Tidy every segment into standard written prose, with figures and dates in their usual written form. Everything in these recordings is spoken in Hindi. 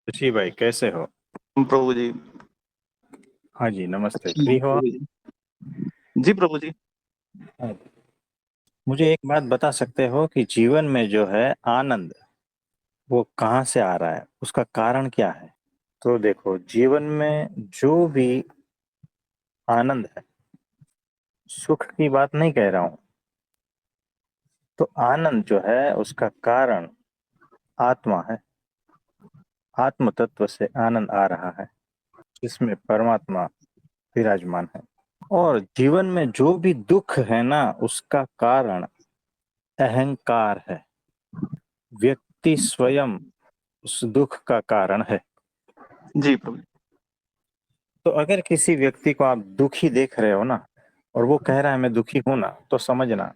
जी भाई, कैसे हो? प्रभु जी। हाँ जी, नमस्ते। अच्छी फ्री हूँ हो आप? प्रभु जी। जी प्रभु जी। हाँ। मुझे एक बात बता सकते हो कि जीवन में जो है आनंद, वो कहाँ से आ रहा है, उसका कारण क्या है? तो देखो, जीवन में जो भी आनंद है, सुख की बात नहीं कह रहा हूँ। तो आनंद जो है उसका कारण आत्मा है। आत्म तत्व से आनंद आ रहा है, जिसमें परमात्मा विराजमान है। और जीवन में जो भी दुख है ना, उसका कारण अहंकार है। व्यक्ति स्वयं उस दुख का कारण है। जी प्रभु। तो अगर किसी व्यक्ति को आप दुखी देख रहे हो ना, और वो कह रहा है मैं दुखी हूं ना, तो समझना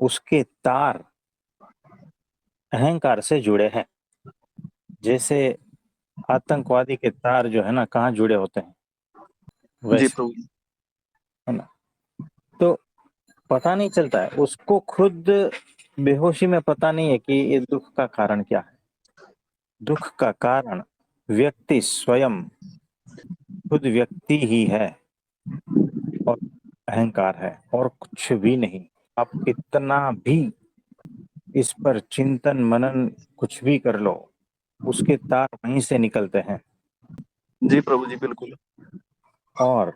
उसके तार अहंकार से जुड़े हैं। जैसे आतंकवादी के तार जो है ना, कहाँ जुड़े होते हैं, जी वैसे, प्रभु जी। है ना। तो पता नहीं चलता है उसको खुद, बेहोशी में पता नहीं है कि ये दुख का कारण क्या है। दुख का कारण व्यक्ति स्वयं, खुद व्यक्ति ही है। और अहंकार है, और कुछ भी नहीं। आप कितना भी इस पर चिंतन मनन कुछ भी कर लो, उसके तार वहीं से निकलते हैं। जी प्रभु जी बिल्कुल। और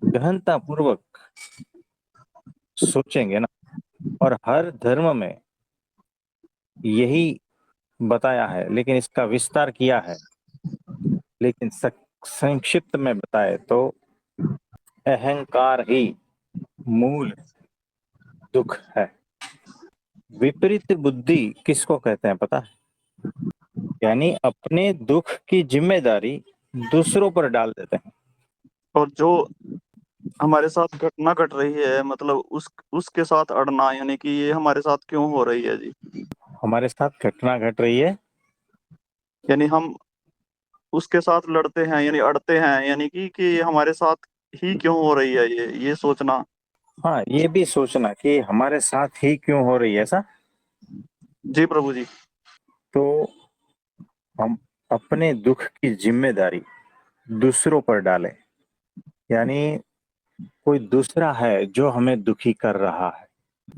गहनता पूर्वक सोचेंगे ना, और हर धर्म में यही बताया है, लेकिन इसका विस्तार किया है। लेकिन संक्षिप्त में बताए तो अहंकार ही मूल दुख है। विपरीत बुद्धि किसको कहते हैं पता है? यानी अपने दुख की जिम्मेदारी दूसरों पर डाल देते हैं। और जो हमारे साथ घटना घट रही है, मतलब उसके साथ अड़ना, यानी कि ये हमारे साथ क्यों हो रही है जी। हमारे साथ घटना घट रही है। यानी हम उसके साथ लड़ते हैं, यानी अड़ते हैं, यानी कि ये हमारे साथ ही क्यों हो रही है, ये सोचना। हाँ, ये भी सोचना कि हमारे साथ ही क्यों हो रही है ऐसा। जी प्रभु जी। तो हम अपने दुख की जिम्मेदारी दूसरों पर डालें। यानी कोई दूसरा है जो हमें दुखी कर रहा है।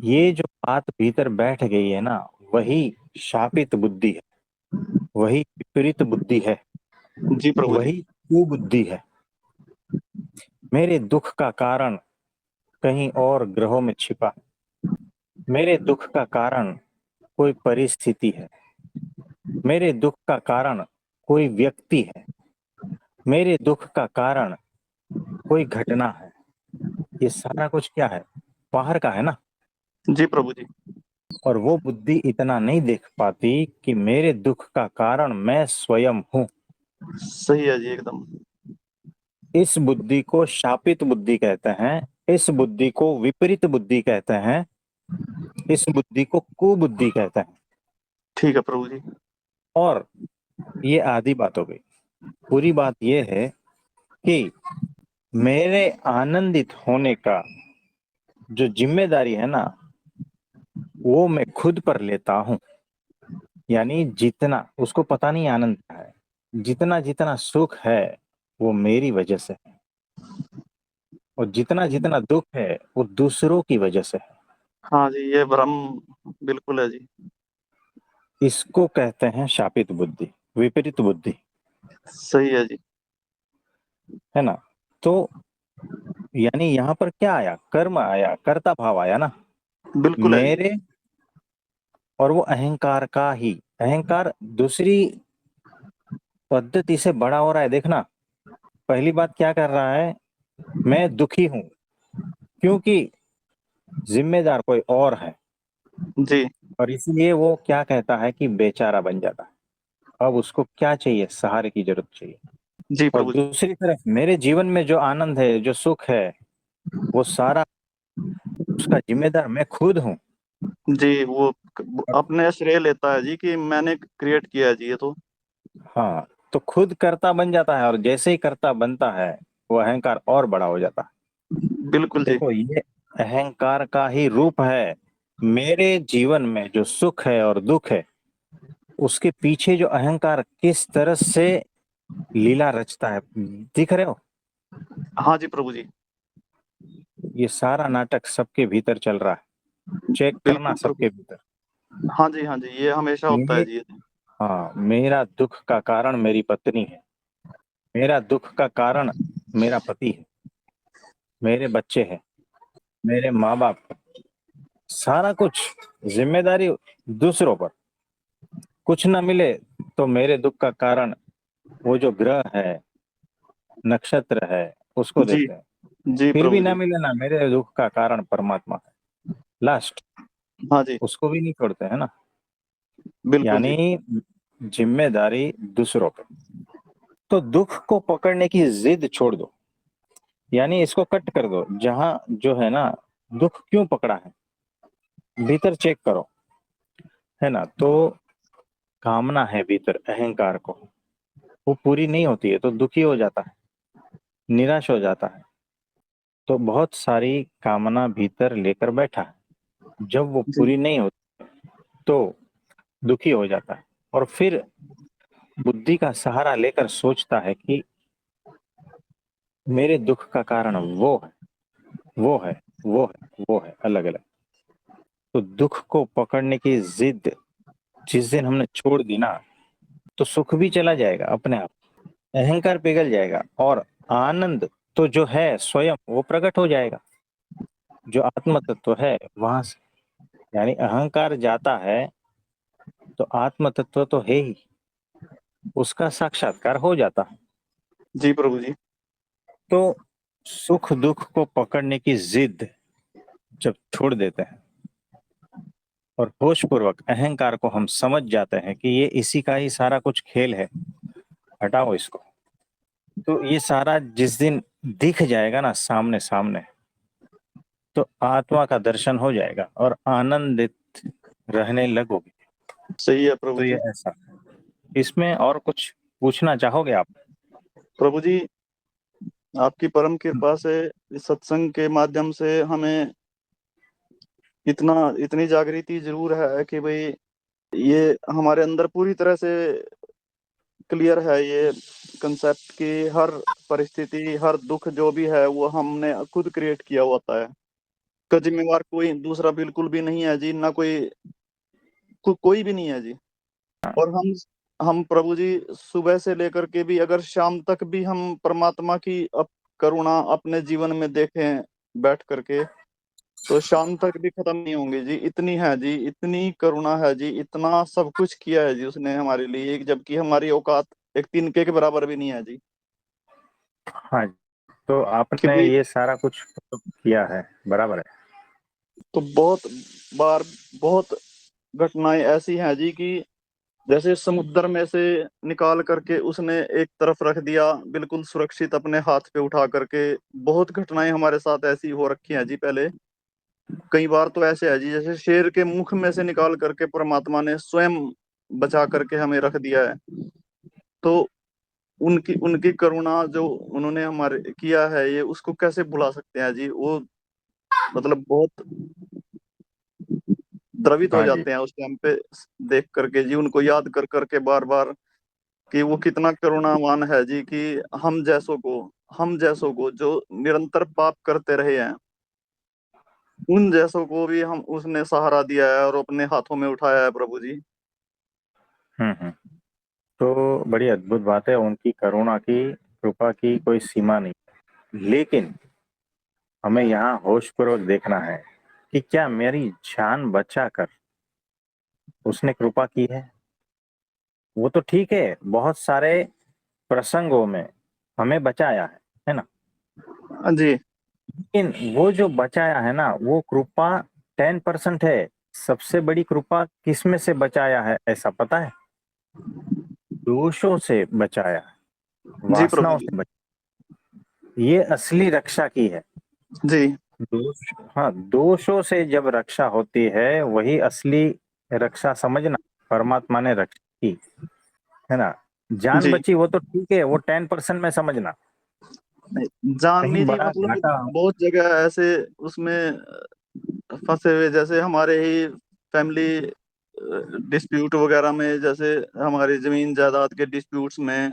ये जो बात भीतर बैठ गई है ना, वही शापित बुद्धि है, वही विपरीत बुद्धि है, जी प्रभु जी। वही कुबुद्धि है। मेरे दुख का कारण कहीं और ग्रहों में छिपा है। मेरे दुख का कारण कोई परिस्थिति है। मेरे दुख का कारण कोई व्यक्ति है। मेरे दुख का कारण कोई घटना है। ये सारा कुछ क्या है? बाहर का है ना। जी प्रभु जी। और वो बुद्धि इतना नहीं देख पाती कि मेरे दुख का कारण मैं स्वयं हूं। सही है जी एकदम। इस बुद्धि को शापित बुद्धि कहते हैं। इस बुद्धि को विपरीत बुद्धि कहते हैं। इस बुद्धि को कुबुद्धि कहते हैं। ठीक है प्रभु जी। और ये आधी बात हो गई। पूरी बात ये है कि मेरे आनंदित होने का जो जिम्मेदारी है ना, वो मैं खुद पर लेता हूं। यानी जितना उसको पता नहीं आनंद क्या है, जितना जितना सुख है वो मेरी वजह से है। और जितना जितना दुख है वो दूसरों की वजह से है। हाँ जी, ये भ्रम बिल्कुल है जी। इसको कहते हैं शापित बुद्धि, विपरीत बुद्धि, सही है जी। है ना। तो यानी यहाँ पर क्या आया? कर्म आया, कर्ता भाव आया ना बिल्कुल है जी। मेरे। और वो अहंकार का ही, अहंकार दूसरी पद्धति से बड़ा हो रहा है, देखना। पहली बात क्या कर रहा है? मैं दुखी हूं क्योंकि जिम्मेदार कोई और है। जी। और इसलिए वो क्या कहता है कि बेचारा बन जाता है। अब उसको क्या चाहिए? सहारे की जरूरत चाहिए। जी और प्रभु जी। दूसरी तरफ मेरे जीवन में जो आनंद है, जो सुख है, वो सारा उसका जिम्मेदार मैं खुद हूँ। जी वो और अपने श्रेय लेता है जी कि मैंने क्रिएट किया है जी ये तो। हाँ, तो खुद कर्ता बन जाता है, और जैसे ही कर्ता बनता है वो अहंकार और बड़ा हो जाता है। बिल्कुल जी। देखो, ये अहंकार का ही रूप है। मेरे जीवन में जो सुख है और दुख है, उसके पीछे जो अहंकार किस तरह से लीला रचता है, दिख रहे हो? हाँ जी प्रभु जी। ये सारा नाटक सबके भीतर चल रहा है, चेक करना बिल्कुल सबके प्रभु। भीतर। हाँ जी, हाँ जी, ये हमेशा होता है मे, जी ये। हाँ, मेरा दुख का कारण मेरी पत्नी है, मेरा दुख का कारण मेरा पति है, मेरे बच्चे हैं, मेरे माँ बाप हैं। सारा कुछ जिम्मेदारी दूसरों पर। कुछ न मिले तो मेरे दुख का कारण वो जो ग्रह है, नक्षत्र है, उसको जी, देते हैं। जी फिर भी प्रभु ना जी। मिले ना, मेरे दुख का कारण परमात्मा है, लास्ट हाँ जी, उसको भी नहीं छोड़ते है ना। बिल्कुल जी। यानी जिम्मेदारी दूसरों पे। तो दुख को पकड़ने की जिद छोड़ दो, यानी इसको कट कर दो। जहां जो है ना, दुख क्यों पकड़ा है, भीतर चेक करो, है ना। तो कामना है भीतर अहंकार को, वो पूरी नहीं होती है तो दुखी हो जाता है, निराश हो जाता है। तो बहुत सारी कामना भीतर लेकर बैठा है, जब वो जी, पूरी नहीं होती तो दुखी हो जाता है, और फिर बुद्धि का सहारा लेकर सोचता है कि मेरे दुख का कारण वो है, वो है, वो है, वो है, अलग अलग। तो दुख को पकड़ने की जिद जिस दिन हमने छोड़ दी ना, तो सुख भी चला जाएगा अपने आप, अहंकार पिघल जाएगा, और आनंद तो जो है स्वयं वो प्रकट हो जाएगा, जो आत्म तत्व है वहां से। यानी अहंकार जाता है तो आत्म तत्व तो है ही, उसका साक्षात्कार हो जाता है। जी प्रभु जी। तो सुख दुख को पकड़ने की जिद जब छोड़ देते हैं और होश पूर्वक अहंकार को हम समझ जाते हैं कि ये इसी का ही सारा कुछ खेल है, हटाओ इसको, तो ये सारा जिस दिन दिख जाएगा ना सामने सामने, तो आत्मा का दर्शन हो जाएगा और आनंदित रहने लगोगे। सही है प्रभु तो ये जी। ऐसा, इसमें और कुछ पूछना चाहोगे आप? प्रभु जी, आपकी परम कृपा से इस सत्संग के माध्यम से हमें इतना इतनी जागृति जरूर है कि भाई ये हमारे अंदर पूरी तरह से क्लियर है ये कंसेप्ट कि हर परिस्थिति, हर दुख जो भी है वो हमने खुद क्रिएट किया होता है। का जिम्मेवार कोई दूसरा बिल्कुल भी नहीं है जी, ना कोई भी नहीं है जी। और हम प्रभु जी सुबह से लेकर के भी अगर शाम तक भी हम परमात्मा की करुणा अपने जीवन में देखें बैठ करके, तो शाम तक भी खत्म नहीं होंगे जी। इतनी है जी, इतनी करुणा है जी, इतना सब कुछ किया है जी उसने हमारे लिए, जबकि हमारी औकात एक तिनके के बराबर भी नहीं है जी। हाँ, तो कि आपने भाई, ये सारा कुछ किया है, बराबर है। तो बहुत बार बहुत घटनाएं ऐसी हैं जी कि जैसे समुद्र में से निकाल करके उसने एक तरफ रख दिया बिल्कुल सुरक्षित अपने हाथ पे उठा करके। बहुत घटनाएं हमारे साथ ऐसी हो रखी हैं जी पहले। कई बार तो ऐसे है जी जैसे शेर के मुख में से निकाल करके परमात्मा ने स्वयं बचा करके हमें रख दिया है। तो उनकी उनकी करुणा जो उन्होंने हमारे किया है ये, उसको कैसे भुला सकते हैं जी। वो मतलब बहुत द्रवित हो हाँ जी, जाते हैं उस टाइम पे देख करके जी, उनको याद कर करके बार बार कि वो कितना करुणावान है जी। कि हम जैसों को जो निरंतर पाप करते रहे हैं, उन जैसों को भी हम उसने सहारा दिया है और अपने हाथों में उठाया है प्रभु जी। हम्म। तो बड़ी अद्भुत बात है, उनकी करुणा की, कृपा की कोई सीमा नहीं। लेकिन हमें यहाँ होश पूर्वक देखना है कि क्या मेरी जान बचाकर उसने कृपा की है। वो तो ठीक है, बहुत सारे प्रसंगों में हमें बचाया है ना। हाँ जी। लेकिन वो जो बचाया है ना, वो कृपा 10% है। सबसे बड़ी कृपा किस में से बचाया है, ऐसा पता है? दोषों से बचाया, जी प्रभु वासनाओं जी। से बचाया, ये असली रक्षा की है। जी, दोष, हाँ, दोषों से जब रक्षा होती है वही असली रक्षा समझना, परमात्मा ने रक्षा की, है ना। जान जी। बची वो तो ठीक है, वो 10% में समझना। जाननी कहीं जी, बड़ा मतलब घाटा, बहुत जगह ऐसे उसमें फंसे हुए, जैसे हमारे ही फैमिली डिस्प्यूट वगैरह में, जैसे हमारी जमीन जायदाद के डिस्प्यूट्स में,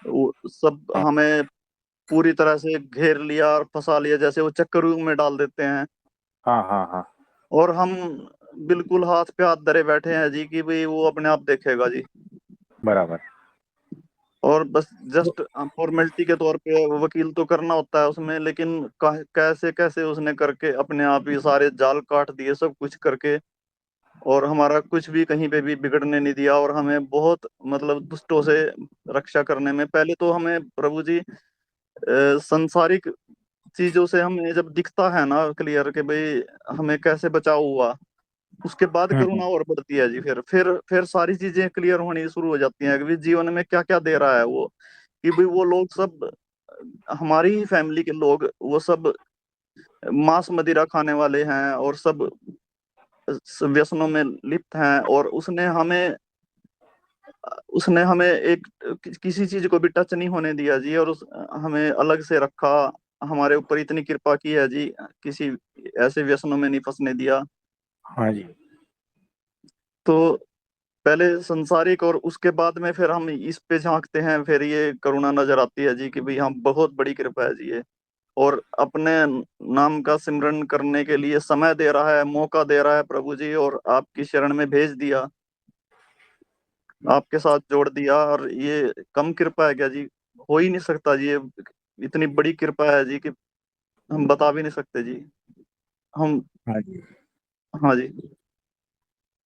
वो सब हाँ हमें पूरी तरह से घेर लिया और फंसा लिया, जैसे वो चक्करों में डाल देते हैं। हाँ हाँ हाँ। और हम बिल्कुल हाथ पे हाथ धरे बैठे हैं जी कि भाई वो अपने आप देखेगा जी। बराबर। और बस तो जस्ट फॉर्मेलिटी के तौर पे वकील तो करना होता है उसमें, लेकिन कैसे कैसे उसने करके अपने आप ही सारे जाल काट दिए, सब कुछ करके। और हमारा कुछ भी कहीं पे भी बिगड़ने नहीं दिया, और हमें बहुत मतलब दुष्टों से रक्षा करने में, पहले तो हमें प्रभु जी संसारिक चीजों से हमें जब दिखता है ना क्लियर कि भाई हमें कैसे बचाव हुआ, उसके बाद हम्म। करुणा और बढ़ती है जी। फिर सारी चीजें क्लियर होनी शुरू हो जाती हैं कि भाई जीवन में क्या क्या दे रहा है वो, कि भाई वो लोग सब हमारी ही फैमिली के लोग, वो सब मांस मदिरा खाने वाले हैं और सब व्यसनों में लिप्त हैं। और उसने हमें एक किसी चीज को भी टच नहीं होने दिया जी, और हमें अलग से रखा, हमारे ऊपर इतनी कृपा की है जी, किसी ऐसे व्यसनों में नहीं फंसने दिया। हाँ जी। तो पहले संसारिक, और उसके बाद में फिर हम इस पे झांकते हैं, फिर ये करुणा नजर आती है जी कि भाई हम बहुत बड़ी कृपा है जी ये। और अपने नाम का सिमरन करने के लिए समय दे रहा है, मौका दे रहा है प्रभु जी, और आपकी शरण में भेज दिया, आपके साथ जोड़ दिया। और ये कम कृपा है क्या जी? हो ही नहीं सकता जी ये, इतनी बड़ी कृपा है जी कि हम बता भी नहीं सकते जी। हम हाँ जी। हाँ जी।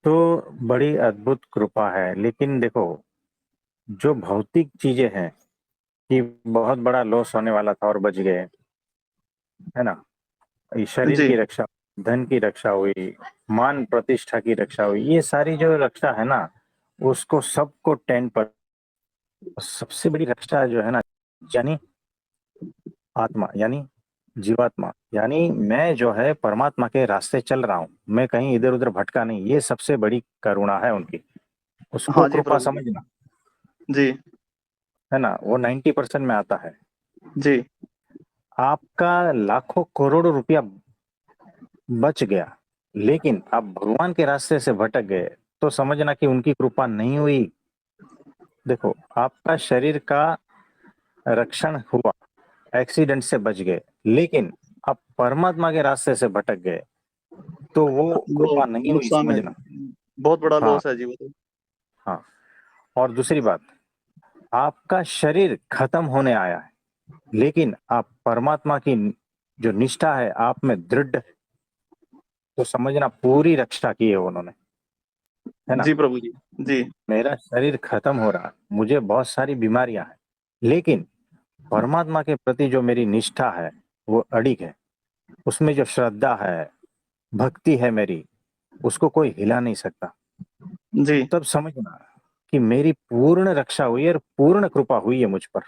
तो बड़ी अद्भुत कृपा है, लेकिन देखो, जो भौतिक चीजें हैं कि बहुत बड़ा लॉस होने वाला था और बच गए, है ना, ये शरीर जी की रक्षा, धन की रक्षा हुई, मान प्रतिष्ठा की रक्षा हुई, ये सारी जो रक्षा है ना, उसको सबको 10%। सबसे बड़ी रक्षा जो है ना, यानी आत्मा, यानी जीवात्मा, यानी मैं जो है परमात्मा के रास्ते चल रहा हूं, मैं कहीं इधर उधर भटका नहीं, ये सबसे बड़ी करुणा है उनकी। उसको हाँ जी कृपा प्रभु जी। समझना, जी है ना, वो 90% में आता है। जी आपका लाखों करोड़ों रुपया बच गया, लेकिन आप भगवान के रास्ते से भटक गए, तो समझना कि उनकी कृपा नहीं हुई। देखो, आपका शरीर का रक्षण हुआ, एक्सीडेंट से बच गए, लेकिन आप परमात्मा के रास्ते से भटक गए, तो वो वो कृपा नहीं हुई, नुकसान है समझना। जी, बहुत बड़ा हाँ लॉस है जी वो तो। हाँ। और दूसरी बात, आपका शरीर खत्म होने आया है, लेकिन आप परमात्मा की जो निष्ठा है आप में दृढ़ है, तो समझना पूरी रक्षा की है उन्होंने, है ना। जी प्रभु जी। जी मेरा शरीर खत्म हो रहा है, मुझे बहुत सारी बीमारियां हैं, लेकिन परमात्मा के प्रति जो मेरी निष्ठा है वो अडिग है, उसमें जो श्रद्धा है, भक्ति है मेरी, उसको कोई हिला नहीं सकता। जी तब समझना कि मेरी पूर्ण रक्षा हुई है और पूर्ण कृपा हुई है मुझ पर।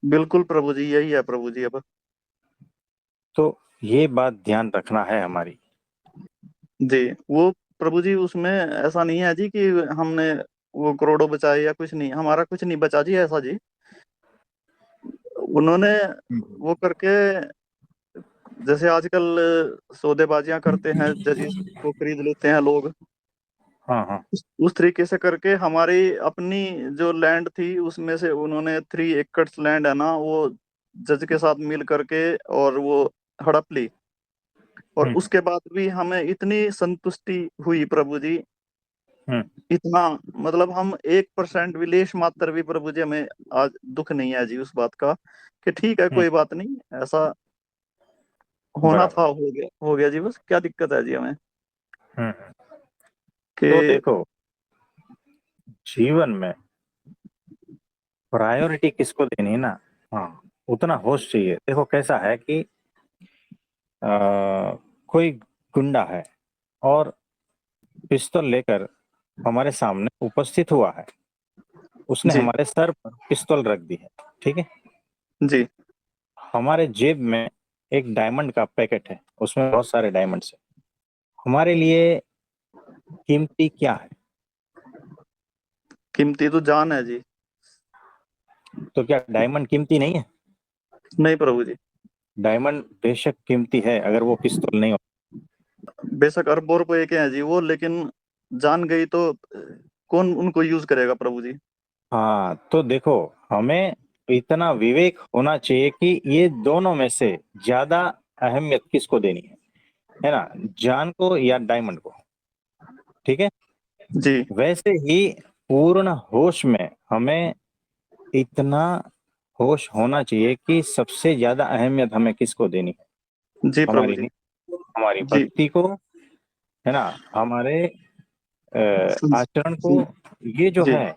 बिल्कुल प्रभु जी, यही है प्रभु जी अब। तो ये बात ध्यान रखना है हमारी। जी वो प्रभु जी, उसमें ऐसा नहीं है जी कि हमने वो करोड़ों बचाए या कुछ नहीं, हमारा कुछ नहीं बचा जी ऐसा जी। उन्होंने हम्म। वो करके, जैसे आजकल सौदेबाजियां करते हैं, जजीज को खरीद लेते हैं लोग, हाँ हाँ। उस तरीके से करके हमारी अपनी जो लैंड थी उसमें से उन्होंने 3 एकड़ लैंड है ना, वो जज के साथ मिल करके और वो हड़प ली। और हम्म उसके बाद भी हमें इतनी संतुष्टि हुई प्रभु जी, हम्म इतना मतलब हम 1% भी, लेश मात्र भी प्रभु जी हमें आज दुख नहीं है जी उस बात का, कि ठीक है हम्म। कोई बात नहीं, ऐसा होना था, बराबर। हो गया जी, बस क्या दिक्कत है जी हमें हम्म। तो कि। देखो, जीवन में प्रायोरिटी किसको देनी है ना, हाँ, उतना होश चाहिए। देखो कैसा है कि आ, कोई गुंडा है और पिस्तौल लेकर हमारे सामने उपस्थित हुआ है, उसने जी हमारे सर पर पिस्तौल रख दी है, ठीक है। जी हमारे जेब में एक डायमंड का पैकेट है, उसमें बहुत सारे डायमंड्स है। हमारे लिए कीमती क्या है? कीमती तो जान है जी। तो क्या डायमंड कीमती नहीं है? नहीं प्रभु जी, डायमंड बेशक कीमती है, अगर वो पिस्तौल नहीं हो। बेशक अरबों रुपए के हैं जी वो, लेकिन जान गई तो कौन उनको यूज करेगा प्रभु जी। हाँ, तो देखो, हमें इतना विवेक होना चाहिए कि ये दोनों में से ज्यादा अहमियत किसको देनी है ना, जान को या डायमंड को। ठीक है। जी वैसे ही पूर्ण होश में हमें इतना होश होना चाहिए कि सबसे ज्यादा अहमियत हमें किसको देनी है, जी प्रभु हमारी जी। नीति, हमारी जी भक्ति को, है ना, हमारे आचरण को। ये जो जी है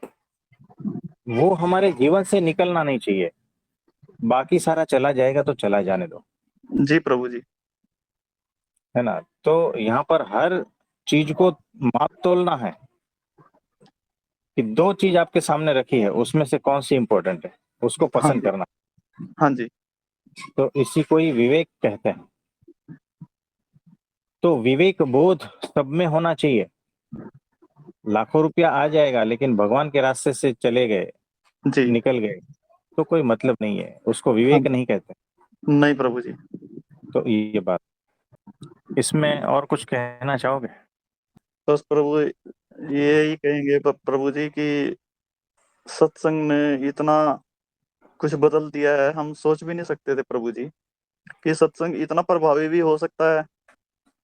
वो हमारे जीवन से निकलना नहीं चाहिए। बाकी सारा चला जाएगा तो चला जाने दो, जी प्रभु जी। है ना। तो यहाँ पर हर चीज को माप तोलना है कि दो चीज आपके सामने रखी है, उसमें से कौन सी इंपॉर्टेंट है, उसको हाँ पसंद जी। करना। हाँ जी। तो इसी को ही विवेक कहते हैं। तो विवेक बोध सब में होना चाहिए। लाखों रुपया आ जाएगा लेकिन भगवान के रास्ते से चले गए, जी। निकल गए, तो कोई मतलब नहीं है, उसको हाँ विवेक नहीं कहते। नहीं प्रभु जी। तो ये बात, इसमें और कुछ कहना चाहोगे? बस प्रभु ये ही कहेंगे प्रभु जी कि सत्संग ने इतना कुछ बदल दिया है, हम सोच भी नहीं सकते थे प्रभु जी कि सत्संग इतना प्रभावी भी हो सकता है,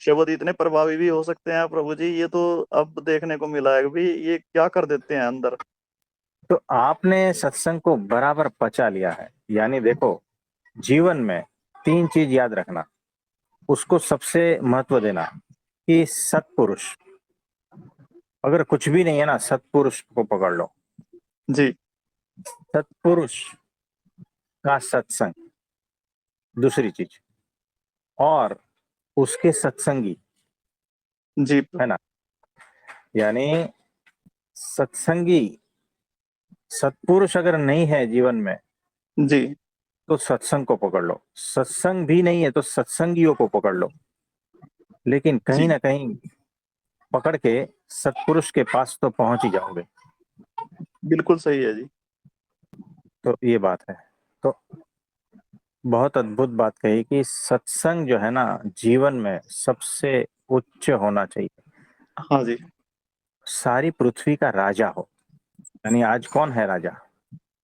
शब्द इतने प्रभावी भी हो सकते हैं प्रभु जी। ये तो अब देखने को मिला है कि भाई ये क्या कर देते हैं अंदर। तो आपने सत्संग को बराबर पचा लिया है। यानी देखो, जीवन में तीन चीज याद रखना, उसको सबसे महत्व देना कि सत्पुरुष, अगर कुछ भी नहीं है ना, सत्पुरुष को पकड़ लो। जी सत्पुरुष का सत्संग, दूसरी चीज, और उसके सत्संगी, जी है ना। यानी सत्संगी, सत्पुरुष अगर नहीं है जीवन में जी तो सत्संग को पकड़ लो, सत्संग भी नहीं है तो सत्संगियों को पकड़ लो। लेकिन कहीं जी। ना कहीं पकड़ के सत्पुरुष के पास तो पहुंच ही जाओगे। बिल्कुल सही है जी। तो ये बात है। तो बहुत अद्भुत बात कही कि सत्संग जो है ना, जीवन में सबसे उच्च होना चाहिए। हाँ जी। सारी पृथ्वी का राजा हो। यानी आज कौन है राजा?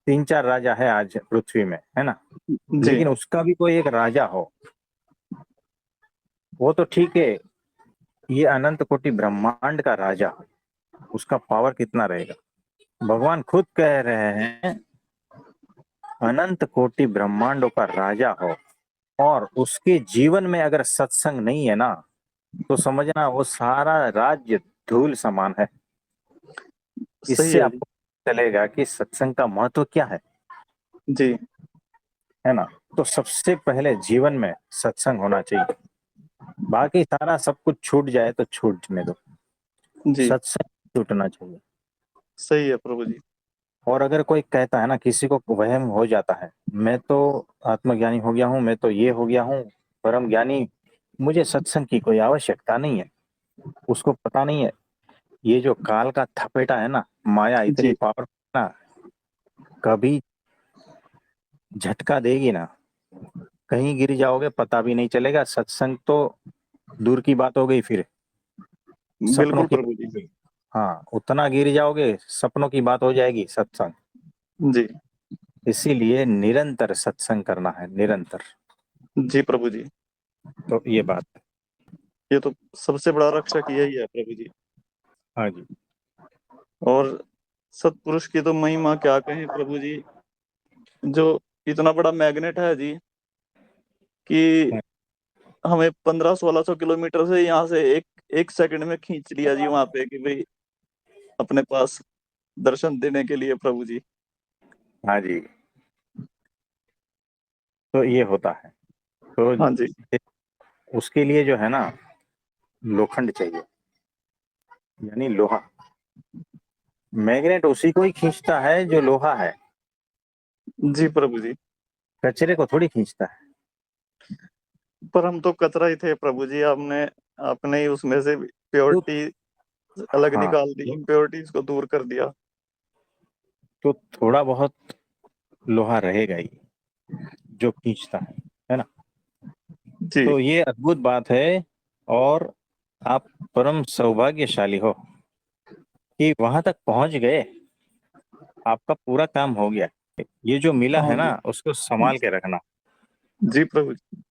तीन चार राजा है आज पृथ्वी में, है ना। जी लेकिन उसका भी कोई एक राजा हो, वो तो ठीक है। ये अनंत कोटि ब्रह्मांड का राजा हो, उसका पावर कितना रहेगा? भगवान खुद कह रहे हैं, अनंत कोटि ब्रह्मांडों का राजा हो और उसके जीवन में अगर सत्संग नहीं है ना, तो समझना वो सारा राज्य धूल समान है। सही इससे है जी। आपको चलेगा कि सत्संग का महत्व क्या जी है ना। तो सबसे पहले जीवन में सत्संग होना चाहिए। बाकी सारा सब कुछ छूट जाए तो छूटने दो, जी। सत्संग छूटना चाहिए। सही है प्रभु जी। और अगर कोई कहता है ना, किसी को वहम हो जाता है, मैं तो आत्मज्ञानी हो गया हूँ, मैं तो ये हो गया हूँ, परम ज्ञानी, मुझे सत्संग की कोई आवश्यकता नहीं है, उसको पता नहीं है ये जो काल का थपेटा है ना, माया इतनी जी पावरफुल ना, कभी झटका देगी ना, कहीं गिर जाओगे पता भी नहीं चलेगा। सत्संग तो दूर की बात हो गई, फिर सपनों बिल्कुल की प्रभु बात जी। हो गई। हाँ, उतना गिर जाओगे, सपनों की बात हो जाएगी सत्संग। जी इसीलिए निरंतर सत्संग करना है, निरंतर। जी प्रभु जी। तो ये बात है। ये तो सबसे बड़ा रक्षक यही है प्रभु जी। हाँ जी। और सतपुरुष की तो महिमा क्या कहें प्रभु जी, जो इतना बड़ा मैग्नेट है जी कि हाँ, हमें 1500-1600 किलोमीटर से यहाँ से एक एक सेकंड में खींच लिया जी वहां पे कि भाई अपने पास दर्शन देने के लिए प्रभु जी। हाँ जी। तो ये होता है। तो हाँ जी। उसके लिए जो है ना, लोखंड चाहिए, यानी लोहा। मैग्नेट उसी को ही खींचता है जो लोहा है, जी प्रभु जी। कचरे को थोड़ी खींचता है। पर हम तो कतरा ही थे प्रभु जी, आपने अपने ही उसमें से तो प्योरिटी अलग हाँ, निकाल दी, इम्प्योरिटीज को दूर कर दिया। तो थोड़ा बहुत लोहा रहेगा ही जो खींचता है ना। जी तो ये अद्भुत बात है। और आप परम सौभाग्यशाली हो कि वहां तक पहुंच गए, आपका पूरा काम हो गया। ये जो मिला हाँ है ना, जी। उसको संभाल के रखना। जी प्रभु जी।